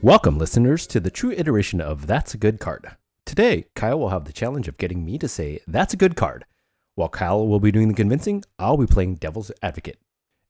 Welcome, listeners, to the true iteration of That's a Good Card. Today, Kyle will have the challenge of getting me to say, "That's a good card." While Kyle will be doing the convincing, I'll be playing devil's advocate.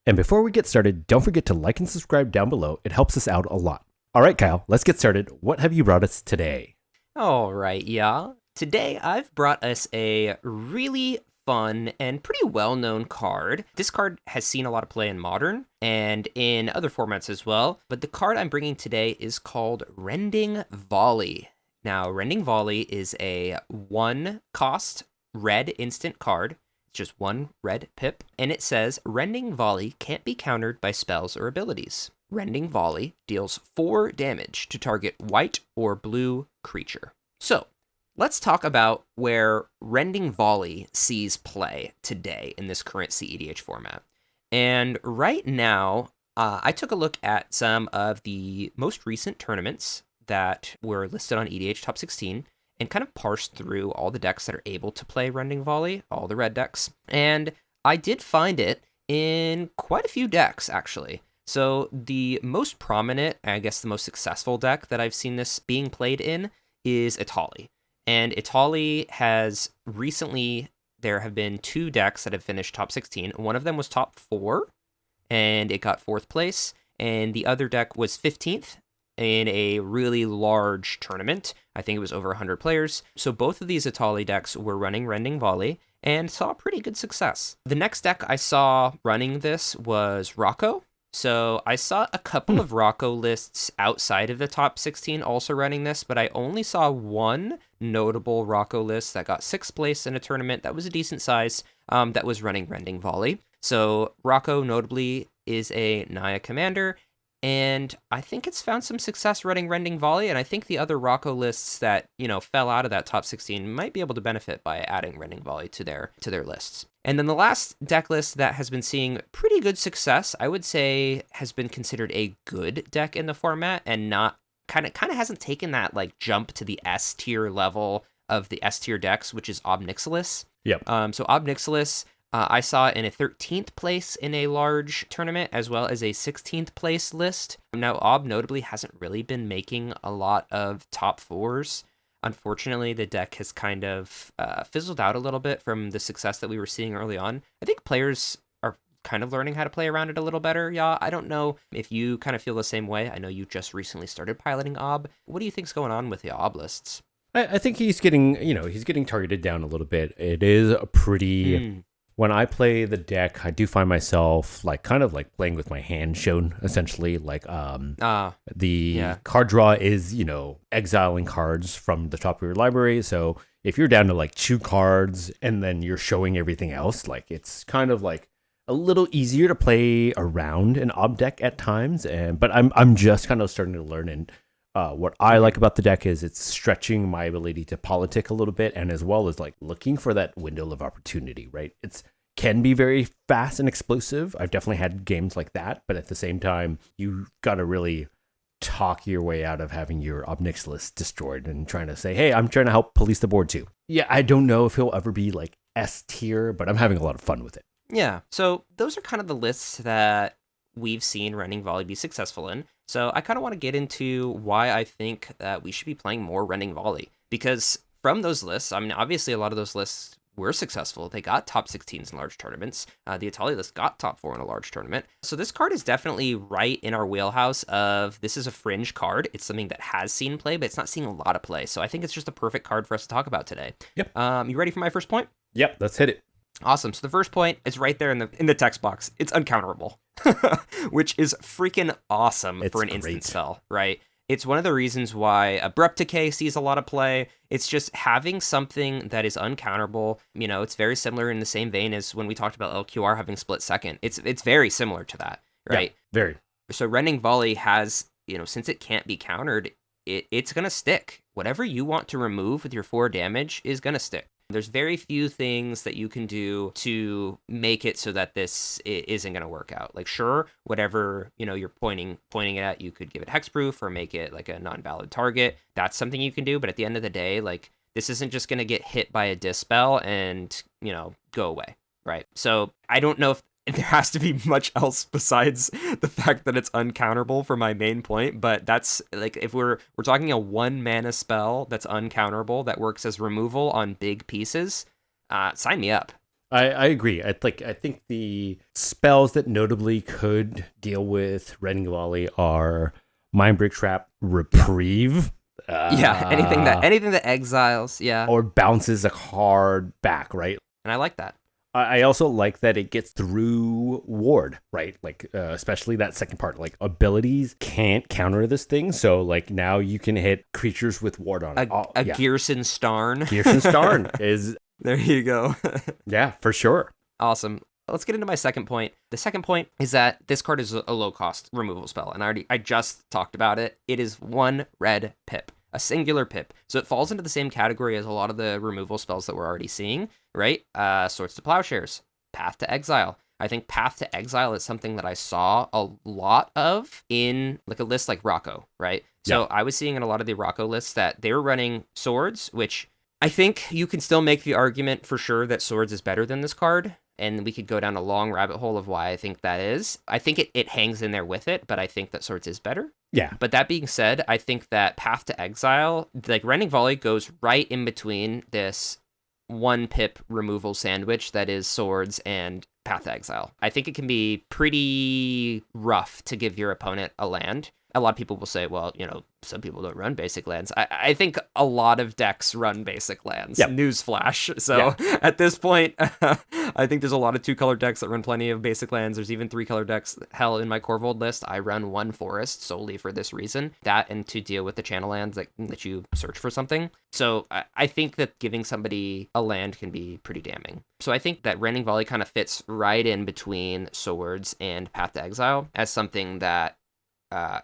And before we get started, don't forget to like and subscribe down below. It helps us out a lot. All right, Kyle, let's get started. What have you brought us today? All right, y'all. Today I've brought us a really fun and pretty well-known card. This card has seen a lot of play in Modern and in other formats as well, but the card I'm bringing today is called Rending Volley. Now, Rending Volley is a 1-cost red instant card. It's just 1 red pip, and it says, Rending Volley can't be countered by spells or abilities. Rending Volley deals 4 damage to target white or blue creature. So, let's talk about where Rending Volley sees play today in this current CEDH format. And right now, I took a look at some of the most recent tournaments that were listed on EDH Top 16 and kind of parsed through all the decks that are able to play Rending Volley, all the red decks. And I did find it in quite a few decks, actually. So the most prominent, I guess the most successful deck that I've seen this being played in is Itali. And Itali has recently, there have been 2 decks that have finished top 16. One of them was top 4, and it got 4th place. And the other deck was 15th in a really large tournament. I think it was over 100 players. So both of these Itali decks were running Rending Volley and saw pretty good success. The next deck I saw running this was Rocco. So I saw a couple of Rocco lists outside of the top 16 also running this, but I only saw one notable Rocco list that got 6th place in a tournament that was a decent size that was running Rending Volley. So Rocco notably is a Naya commander, and I think it's found some success running Rending Volley, and I think the other Rocco lists that, fell out of that top 16 might be able to benefit by adding Rending Volley to their lists. And then the last deck list that has been seeing pretty good success, I would say, has been considered a good deck in the format and not kind of hasn't taken that like jump to the S tier level of the S tier decks, which is Ob Nixilis. Yep. So Ob Nixilis, I saw in a 13th place in a large tournament, as well as a 16th place list. Now, Ob notably hasn't really been making a lot of top 4s. Unfortunately, the deck has kind of fizzled out a little bit from the success that we were seeing early on. I think players are kind of learning how to play around it a little better. Yeah, I don't know if you kind of feel the same way. I know you just recently started piloting Ob. What do you think's going on with the Ob lists? I think he's getting, he's getting targeted down a little bit. It is a pretty... When I play the deck, I do find myself kind of playing with my hand shown, essentially. The card draw is, exiling cards from the top of your library. So if you're down to 2 cards and then you're showing everything else, it's kind of a little easier to play around an Ob deck at times. But I'm just kind of starting to learn, and what I like about the deck is it's stretching my ability to politic a little bit, and as well as looking for that window of opportunity, right? It's can be very fast and explosive. I've definitely had games like that, but at the same time, you've got to really talk your way out of having your Ob Nixilis destroyed and trying to say, hey, I'm trying to help police the board too. Yeah, I don't know if he'll ever be S tier, but I'm having a lot of fun with it. Yeah, so those are kind of the lists that we've seen Rending Volley be successful in. So I kind of want to get into why I think that we should be playing more Rending Volley. Because from those lists, I mean, obviously a lot of those lists were successful. They got top 16s in large tournaments. The Itali list got top 4 in a large tournament. So this card is definitely right in our wheelhouse of this is a fringe card. It's something that has seen play, but it's not seeing a lot of play. So I think it's just a perfect card for us to talk about today. Yep. You ready for my first point? Yep, let's hit it. Awesome. So the first point is right there in the text box. It's Uncounterable, which is freaking awesome for an instant spell, right? It's one of the reasons why Abrupt Decay sees a lot of play. It's just having something that is uncounterable. It's very similar in the same vein as when we talked about LQR having split second. It's very similar to that, right? Yeah, very. So Rending Volley has, since it can't be countered, it's going to stick. Whatever you want to remove with your 4 damage is going to stick. There's very few things that you can do to make it so that this isn't going to work out. Sure, whatever, you're pointing it at, you could give it hexproof or make it a non-valid target. That's something you can do. But at the end of the day, this isn't just going to get hit by a dispel and, go away. Right. So I don't know if there has to be much else besides the fact that it's uncounterable for my main point, but that's like if we're talking a 1 mana spell that's uncounterable that works as removal on big pieces, sign me up. I agree. I think the spells that notably could deal with Rending Volley are Mindbreak Trap, Reprieve. Anything that exiles, or bounces a card back, right? And I like that. I also like that it gets through ward, right? Like, especially that second part, like abilities can't counter this thing. So like now you can hit creatures with ward on it. Gearson Starn. Gearson Starn is... There you go. Yeah, for sure. Awesome. Let's get into my second point. The second point is that this card is a low cost removal spell. And I just talked about it. It is 1 red pip. A singular pip. So it falls into the same category as a lot of the removal spells that we're already seeing, right? Swords to Plowshares, Path to Exile. I think Path to Exile is something that I saw a lot of in like a list like Rocco, right? So I was seeing in a lot of the Rocco lists that they were running swords, which I think you can still make the argument for sure that swords is better than this card. And we could go down a long rabbit hole of why I think that is. I think it hangs in there with it, but I think that swords is better. Yeah. But that being said, I think that Path to Exile, like Rending Volley goes right in between this 1 pip removal sandwich that is swords and Path to Exile. I think it can be pretty rough to give your opponent a land. A lot of people will say, well, some people don't run basic lands. I think a lot of decks run basic lands. Yep. Newsflash. So at this point, I think there's a lot of 2-color decks that run plenty of basic lands. There's even 3-color decks. Hell, in my Corvold list, I run 1 forest solely for this reason. That and to deal with the channel lands that you search for something. So I think that giving somebody a land can be pretty damning. So I think that Rending Volley kind of fits right in between swords and Path to Exile as something that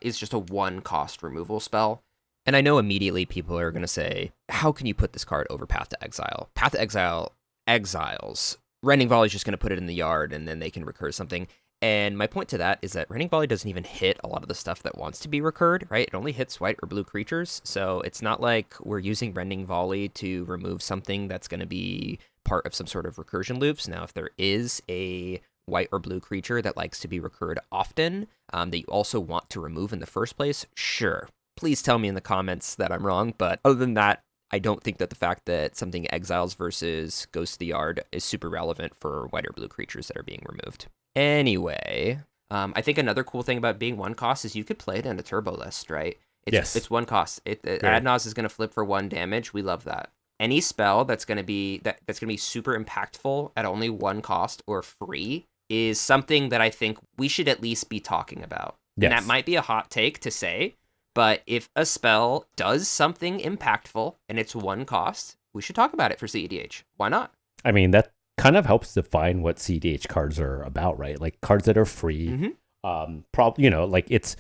is just a 1-cost removal spell. And I know immediately people are going to say, how can you put this card over Path to Exile? Path to Exile exiles. Rending Volley is just going to put it in the yard and then they can recur something. And my point to that is that Rending Volley doesn't even hit a lot of the stuff that wants to be recurred, right? It only hits white or blue creatures. So it's not like we're using Rending Volley to remove something that's going to be part of some sort of recursion loops. Now, if there is a white or blue creature that likes to be recurred often, that you also want to remove in the first place, sure. Please tell me in the comments that I'm wrong, but other than that, I don't think that the fact that something exiles versus goes to the yard is super relevant for white or blue creatures that are being removed. Anyway, I think another cool thing about being 1 cost is you could play it in a turbo list, right? It's 1 cost. Adnos is going to flip for 1 damage. We love that. Any spell that's going to be super impactful at only 1 cost or free is something that I think we should at least be talking about. Yes. And that might be a hot take to say, but if a spell does something impactful and it's 1 cost, we should talk about it for CEDH. Why not? I mean, that kind of helps define what CEDH cards are about, right? Like cards that are free. It's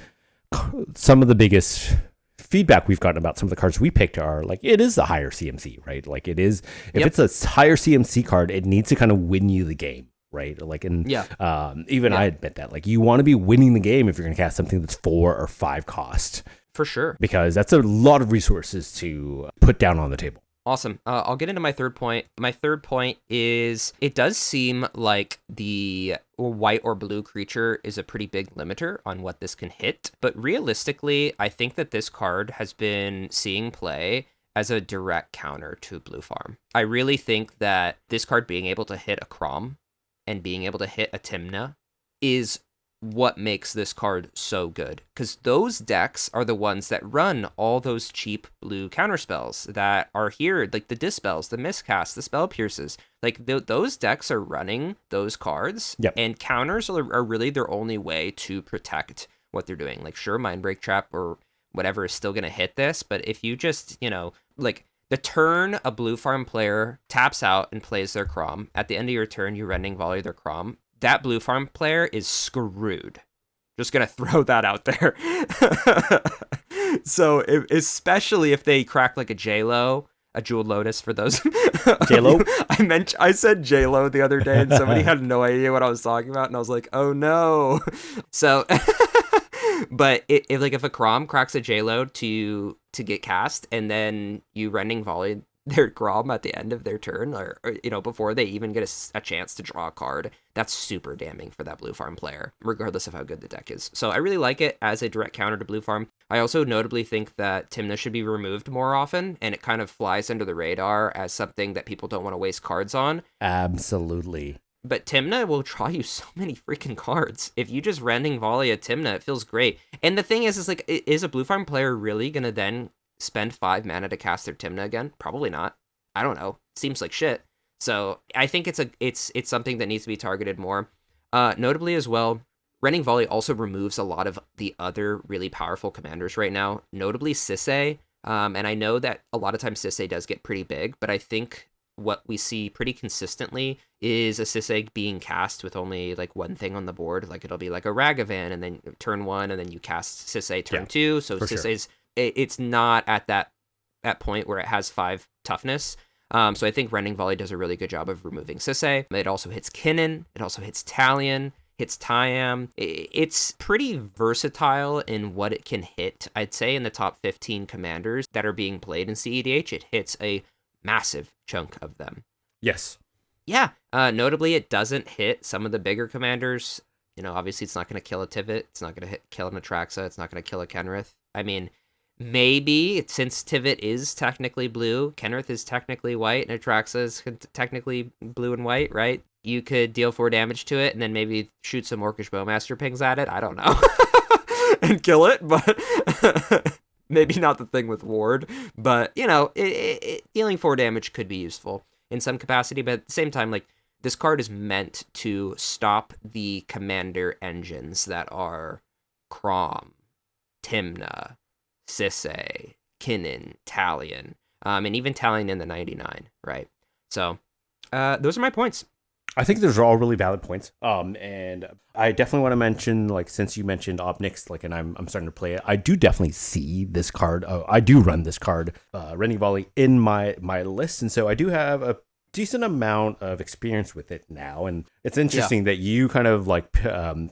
some of the biggest feedback we've gotten about some of the cards we picked are like, it is a higher CMC, right? Like it is, if it's a higher CMC card, it needs to kind of win you the game. Right. Like, I admit that, like, you want to be winning the game if you're going to cast something that's 4 or 5 cost. For sure. Because that's a lot of resources to put down on the table. Awesome. I'll get into my third point. My third point is it does seem like the white or blue creature is a pretty big limiter on what this can hit. But realistically, I think that this card has been seeing play as a direct counter to Blue Farm. I really think that this card being able to hit a Crom and being able to hit a Tymna is what makes this card so good. Because those decks are the ones that run all those cheap blue counterspells that are here, like the Dispels, the Miscasts, the Spell Pierces. Like those decks are running those cards, and counters are really their only way to protect what they're doing. Like, sure, Mindbreak Trap or whatever is still going to hit this, but if you just, like, the turn a Blue Farm player taps out and plays their Crom, at the end of your turn, you Rending Volley their Crom, that Blue Farm player is screwed. Just going to throw that out there. So, especially if they crack like a J-Lo, a Jeweled Lotus for those. J-Lo? I said J-Lo the other day and somebody had no idea what I was talking about and I was like, oh no. So, but if a Crom cracks a J-Lo to get cast and then you Rending Volley their Grom at the end of their turn, or before they even get a chance to draw a card, that's super damning for that blue farm player, regardless of how good the deck is. So I really like it as a direct counter to blue farm. I also notably think that Tymna should be removed more often, and it kind of flies under the radar as something that people don't want to waste cards on. Absolutely. But Tymna will draw you so many freaking cards. If you just Rending Volley a Tymna, it feels great. And the thing is like, is a blue farm player really going to then spend 5 mana to cast their Tymna again? Probably not. I don't know. Seems like shit. So I think it's something that needs to be targeted more. Notably as well, Rending Volley also removes a lot of the other really powerful commanders right now, notably Sisay. And I know that a lot of times Sisay does get pretty big, but I think what we see pretty consistently is a Sisay being cast with only like one thing on the board. Like it'll be like a Ragavan, and then turn 1, and then you cast Sisay turn 2. So Sisay's it's not at that point where it has 5 toughness. So I think Rending Volley does a really good job of removing Sisay. It also hits Kinnan. It also hits Talion. Hits Tyam. It's pretty versatile in what it can hit. I'd say in the top 15 commanders that are being played in CEDH, it hits a massive chunk of them. Yes. Yeah. Notably, it doesn't hit some of the bigger commanders. Obviously, it's not going to kill a Tivit. It's not going to kill an Atraxa. It's not going to kill a Kenrith. I mean, maybe, since Tivit is technically blue, Kenrith is technically white, and Atraxa is technically blue and white, right? You could deal 4 damage to it and then maybe shoot some Orcish Bowmaster pings at it. I don't know. And kill it, but maybe not the thing with Ward. But, dealing 4 damage could be useful in some capacity. But at the same time, like, this card is meant to stop the commander engines that are Crom, Tymna, Sisay, Kinnan, Talion, and even Talion in the 99, right? So, those are my points. I think those are all really valid points. And I definitely want to mention, like, since you mentioned Ob Nix, like, and I'm starting to play it, I do definitely see this card. I do run this card, Rending Volley, in my list, and so I do have a decent amount of experience with it now. And it's interesting that you kind of like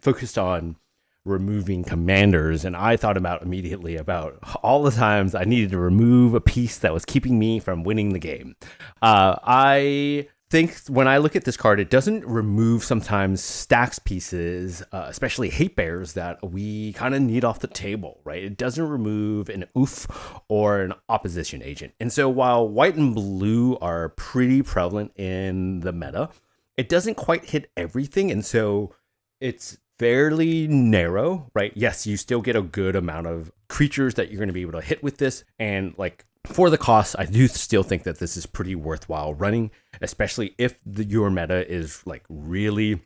focused on removing commanders, and I thought immediately about all the times I needed to remove a piece that was keeping me from winning the game. I think when I look at this card, it doesn't remove sometimes stacks pieces, especially hate bears that we kind of need off the table, right? It doesn't remove an oof or an opposition agent. And so while white and blue are pretty prevalent in the meta, it doesn't quite hit everything. And so it's fairly narrow, right? Yes, you still get a good amount of creatures that you're going to be able to hit with this. And like, for the cost, I do still think that this is pretty worthwhile running, especially if your meta is like really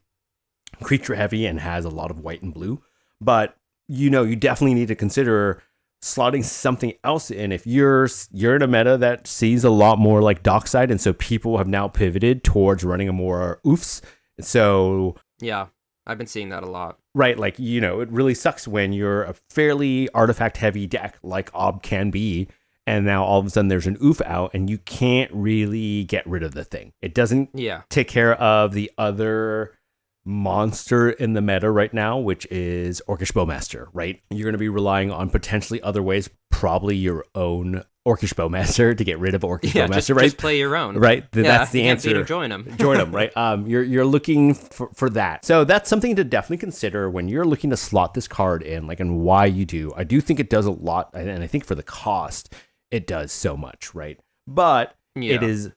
creature heavy and has a lot of white and blue. But you definitely need to consider slotting something else in if you're in a meta that sees a lot more like Dockside, and so people have now pivoted towards running a more oofs. So yeah, I've been seeing that a lot. Right, like, it really sucks when you're a fairly artifact heavy deck like Ob can be, and now all of a sudden there's an oof out and you can't really get rid of the thing. It doesn't take care of the other monster in the meta right now, which is Orcish Bowmaster, right? You're going to be relying on potentially other ways, probably your own Orcish Bowmaster to get rid of Orcish Bowmaster, right? Just play your own. Right, that's the answer. Join them. Join them, right? You're looking for that. So that's something to definitely consider when you're looking to slot this card in, like, and why you do. I do think it does a lot, and I think for the cost, it does so much, right? But it is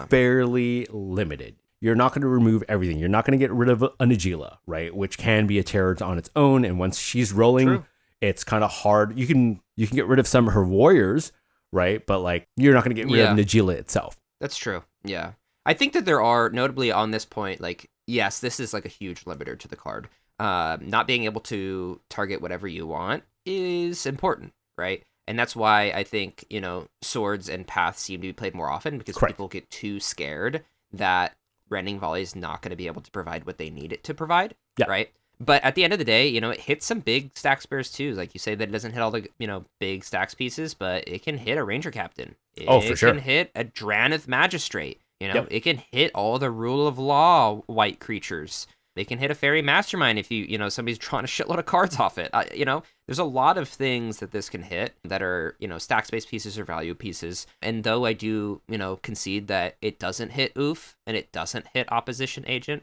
fairly limited. You're not going to remove everything. You're not going to get rid of a Nagila, right? Which can be a terror on its own. And once she's rolling, it's kind of hard. You can get rid of some of her warriors, right? But like, you're not going to get rid of Nagila itself. That's true. Yeah. I think that there are, notably on this point, like, yes, this is like a huge limiter to the card. Not being able to target whatever you want is important, right? And that's why I think, swords and paths seem to be played more often, because people get too scared that Rending Volley is not going to be able to provide what they need it to provide, right? But at the end of the day, it hits some big stack spares too. Like you say, that it doesn't hit all the, big stacks pieces, but it can hit a Ranger Captain. It can hit a Drannith Magistrate. It can hit all the Rule of Law white creatures. They can hit a Fairy Mastermind if somebody's drawing a shitload of cards off it. There's a lot of things that this can hit that are, stack space pieces or value pieces. And though I do, concede that it doesn't hit Oof and it doesn't hit Opposition Agent.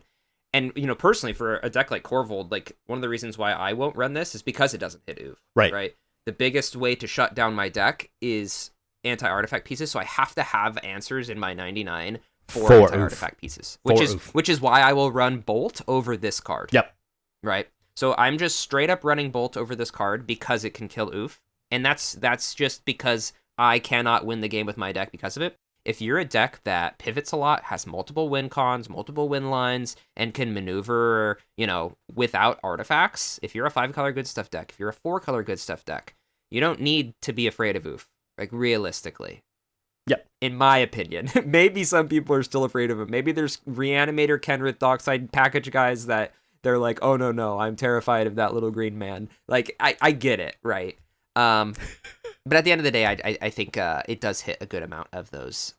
And, personally, for a deck like Korvold, like, one of the reasons why I won't run this is because it doesn't hit Oof. Right? The biggest way to shut down my deck is anti-artifact pieces, so I have to have answers in my 99 for anti-artifact pieces, which is why I will run Bolt over this card. Yep. Right? So I'm just straight up running Bolt over this card because it can kill Oof, and that's just because I cannot win the game with my deck because of it. If you're a deck that pivots a lot, has multiple win cons, multiple win lines, and can maneuver, without artifacts, if you're a 5-color good stuff deck, if you're a 4-color good stuff deck, you don't need to be afraid of Oof, like, realistically. Yep. In my opinion. Maybe some people are still afraid of him. Maybe there's Reanimator, Kenrith, Dockside package guys that they're like, oh, no, I'm terrified of that little green man. Like, I get it, right? But at the end of the day, I think it does hit a good amount of those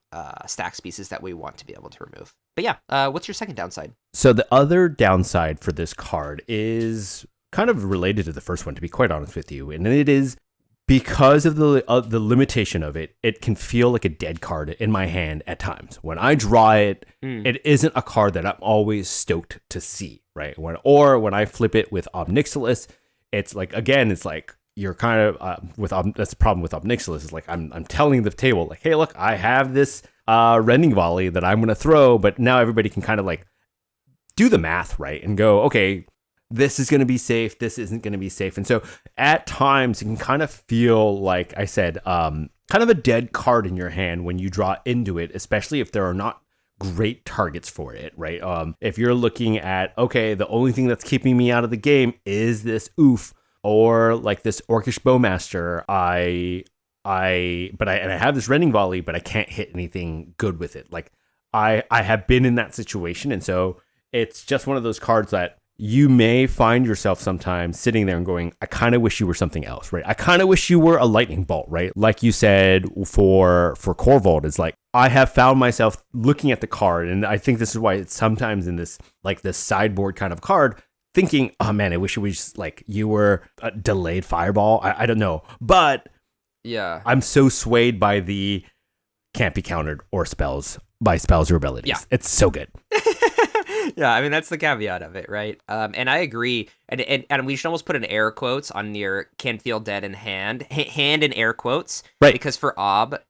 stack pieces that we want to be able to remove. But yeah, what's your second downside? So the other downside for this card is kind of related to the first one, to be quite honest with you. And it is because of the limitation of it, it can feel like a dead card in my hand at times. When I draw it, it isn't a card that I'm always stoked to see, right? When I flip it with Ob Nixilis, it's like, again, it's like, you're kind of that's the problem with Ob Nixilis, is like I'm telling the table, like, hey, look, I have this Rending Volley that I'm gonna throw, but now everybody can kind of like do the math, right, and go, okay, this is gonna be safe, this isn't gonna be safe. And so at times it can kind of feel, like I said, kind of a dead card in your hand when you draw into it, especially if there are not great targets for it, right? If you're looking at, okay, the only thing that's keeping me out of the game is this Oof, or like this Orcish Bowmaster, I have this Rending Volley, but I can't hit anything good with it. Like, I have been in that situation, and so it's just one of those cards that you may find yourself sometimes sitting there and going, I kind of wish you were something else, right? I kind of wish you were a Lightning Bolt, right? Like you said for Korvold, it's like, I have found myself looking at the card, and I think this is why it's sometimes in this, like, this sideboard kind of card, thinking, oh man, I wish it was like you were a delayed fireball. I don't know. But yeah, I'm so swayed by the can't be countered or spells or abilities. Yeah. It's so good. Yeah, I mean, that's the caveat of it, right? And I agree. And we should almost put an air quotes on your can feel dead in hand. Hand in air quotes. Right. Because for Ob,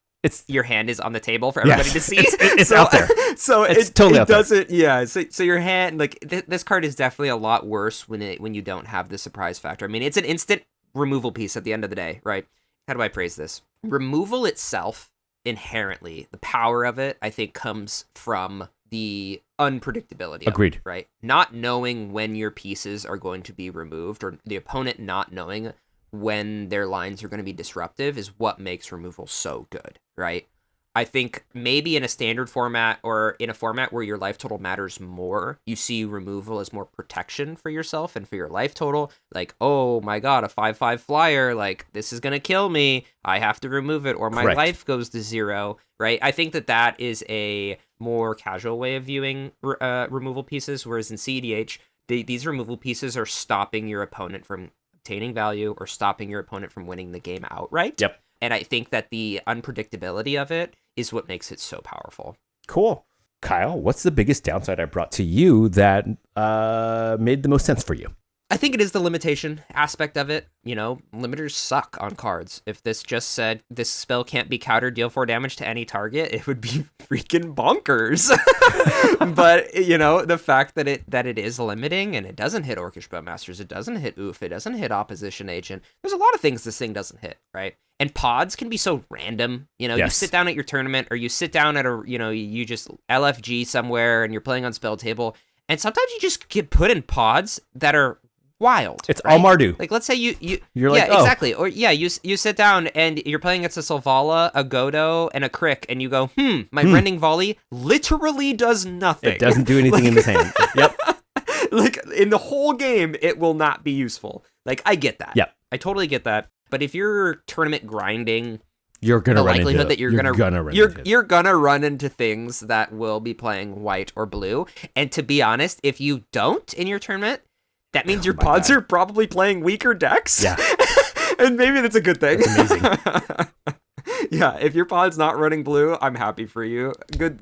your hand is on the table for everybody to see. It's out there. So it's totally out doesn't, there. Yeah. So your hand, like, this card is definitely a lot worse when you don't have the surprise factor. I mean, it's an instant removal piece at the end of the day, right? How do I phrase this? Removal itself, inherently, the power of it, I think, comes from the unpredictability. Agreed. Right? Not knowing when your pieces are going to be removed, or the opponent not knowing when their lines are going to be disruptive, is what makes removal so good, right? I think maybe in a standard format, or in a format where your life total matters more, you see removal as more protection for yourself and for your life total. Like, oh my god, a 5/5 flyer, like, this is going to kill me, I have to remove it, or my Correct. life goes to 0, right? I think that is a more casual way of viewing removal pieces, whereas in CEDH, these removal pieces are stopping your opponent from obtaining value, or stopping your opponent from winning the game outright. Yep. And I think that the unpredictability of it is what makes it so powerful. Cool. Kyle, what's the biggest downside I brought to you that made the most sense for you? I think it is the limitation aspect of it. Limiters suck on cards. If this just said this spell can't be countered, deal 4 damage to any target, it would be freaking bonkers. But the fact that it is limiting, and it doesn't hit Orcish Bowmasters, it doesn't hit Oof, it doesn't hit Opposition Agent. There's a lot of things this thing doesn't hit, right? And pods can be so random. Yes. You sit down at your tournament, or you sit down at you just LFG somewhere, and you're playing on spell table, and sometimes you just get put in pods that are wild. It's right? all Mardu. Like, let's say you're like, yeah, exactly. Or yeah, you sit down and you're playing against a Selvala, a Godo, and a Crick, and you go, my Rending Volley literally does nothing. It doesn't do anything in this hand. Yep. Like, in the whole game, it will not be useful. Like, I get that. Yep. I totally get that. But if you're tournament grinding, you're gonna the run likelihood into that you're gonna run into things that will be playing white or blue. And to be honest, if you don't in your tournament, that means your pods are probably playing weaker decks. Yeah. And maybe that's a good thing. That's amazing. Yeah, if your pod's not running blue, I'm happy for you. Good,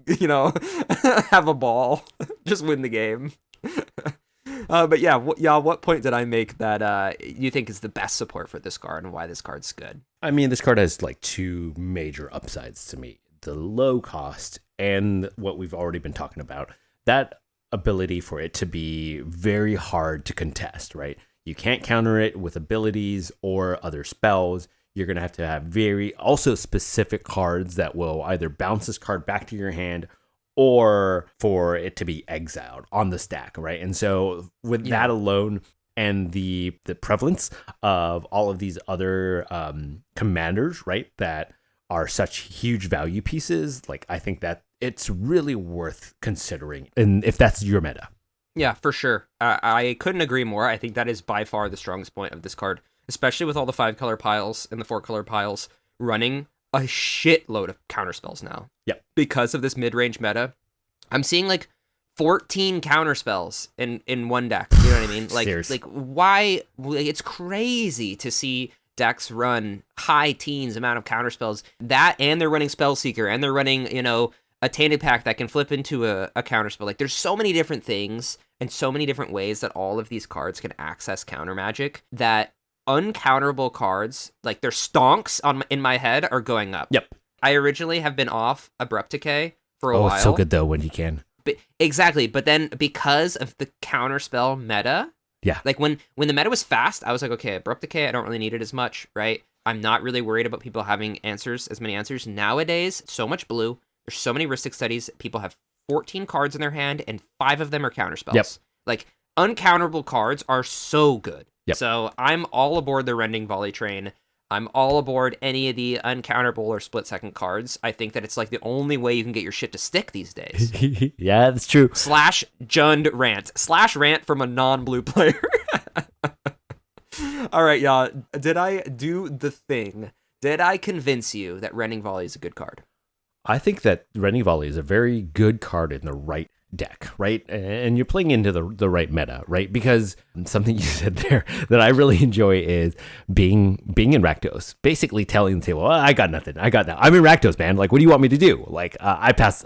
have a ball. Just win the game. But yeah, what point did I make that you think is the best support for this card and why this card's good? I mean, this card has like two major upsides to me. The low cost and what we've already been talking about. That ability for it to be very hard to contest, right? You can't counter it with abilities or other spells. You're going to have very also specific cards that will either bounce this card back to your hand or for it to be exiled on the stack, right? And so with that alone and the prevalence of all of these other commanders, right, that are such huge value pieces, like I think that it's really worth considering, and if that's your meta. Yeah, for sure. I couldn't agree more. I think that is by far the strongest point of this card, especially with all the 5-color piles and the 4-color piles running a shitload of counterspells now. Yep. Because of this mid-range meta, I'm seeing like 14 counterspells in one deck. You know what I mean? Like why? It's crazy to see decks run high teens amount of counterspells. That, and they're running Spellseeker, and they're running, a Tainted Pact that can flip into a counterspell. Like, there's so many different things and so many different ways that all of these cards can access counter magic that uncounterable cards, like their stonks in my head, are going up. Yep. I originally have been off Abrupt Decay for a while. Oh, it's so good though when you can. But, exactly, but then because of the counterspell meta, like when the meta was fast, I was like, okay, Abrupt Decay, I don't really need it as much, right? I'm not really worried about people having as many answers. Nowadays, so much blue. There's so many Ristic Studies. People have 14 cards in their hand, and 5 of them are counterspells. Yep. Like, uncounterable cards are so good. Yep. So I'm all aboard the Rending Volley train. I'm all aboard any of the uncounterable or split-second cards. I think that it's like the only way you can get your shit to stick these days. Yeah, that's true. /Jund rant. /rant from a non-blue player. All right, y'all. Did I do the thing? Did I convince you that Rending Volley is a good card? I think that Rending Volley is a very good card in the right deck, right? And you're playing into the right meta, right? Because something you said there that I really enjoy is being in Rakdos, basically telling the table, oh, I got nothing. I'm in Rakdos, man. Like, what do you want me to do? Like, I pass.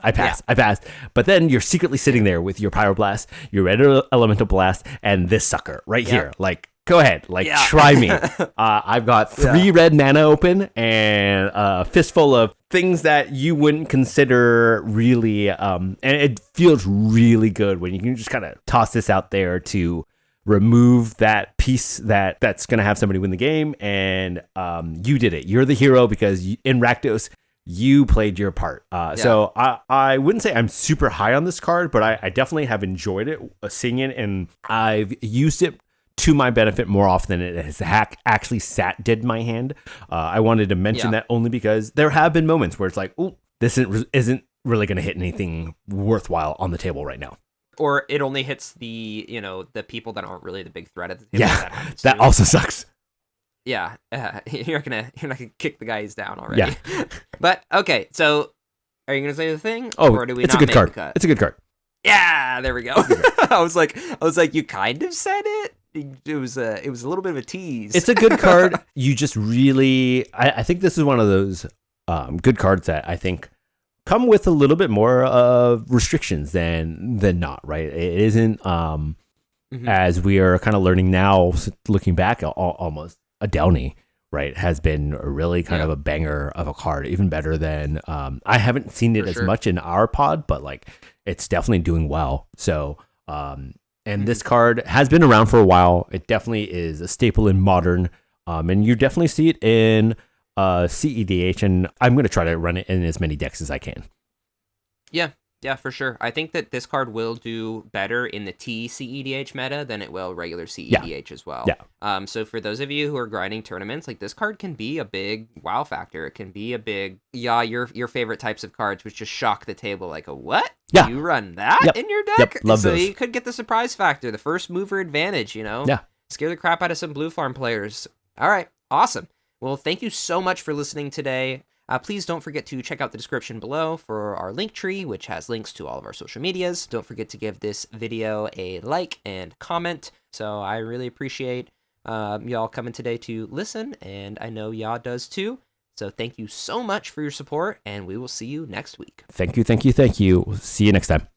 But then you're secretly sitting there with your Pyroblast, your Red Elemental Blast, and this sucker right here. Like, go ahead, try me. I've got 3 red mana open and a fistful of things that you wouldn't consider really, and it feels really good when you can just kind of toss this out there to remove that piece that's going to have somebody win the game, and you did it. You're the hero because in Rakdos, you played your part. So I wouldn't say I'm super high on this card, but I definitely have enjoyed it, seeing it, and I've used it to my benefit more often than it has actually did my hand. I wanted to mention that only because there have been moments where it's like, oh, this isn't really going to hit anything worthwhile on the table right now. Or it only hits the people that aren't really the big threat at the table. Yeah, that also sucks. Yeah, you're not gonna kick the guy who's down already. Yeah. But okay, so are you gonna say the thing? Oh, or do we it's not a good make card. the cut? It's a good card. Yeah, there we go. I was like, you kind of said it. It was a little bit of a tease. It's a good card. You just really, I think this is one of those good cards that I think come with a little bit more of restrictions than not, right? It isn't as we are kind of learning now, looking back, almost a Downey, right, has been really kind of a banger of a card, even better than I haven't seen it as much in our pod, but like it's definitely doing well. So and this card has been around for a while. It definitely is a staple in Modern, and you definitely see it in CEDH, and I'm going to try to run it in as many decks as I can. Yeah, for sure. I think that this card will do better in the CEDH meta than it will regular CEDH as well. Yeah. So for those of you who are grinding tournaments, like this card can be a big wow factor. It can be a big, your favorite types of cards, which just shock the table. Like, a what? Yeah. You run that in your deck? Yep. Love so those. You could get the surprise factor, the first mover advantage, Yeah. Scare the crap out of some blue farm players. All right. Awesome. Well, thank you so much for listening today. Please don't forget to check out the description below for our link tree, which has links to all of our social medias. Don't forget to give this video a like and comment. So I really appreciate y'all coming today to listen, and I know y'all does too. So thank you so much for your support, and we will see you next week. Thank you. See you next time.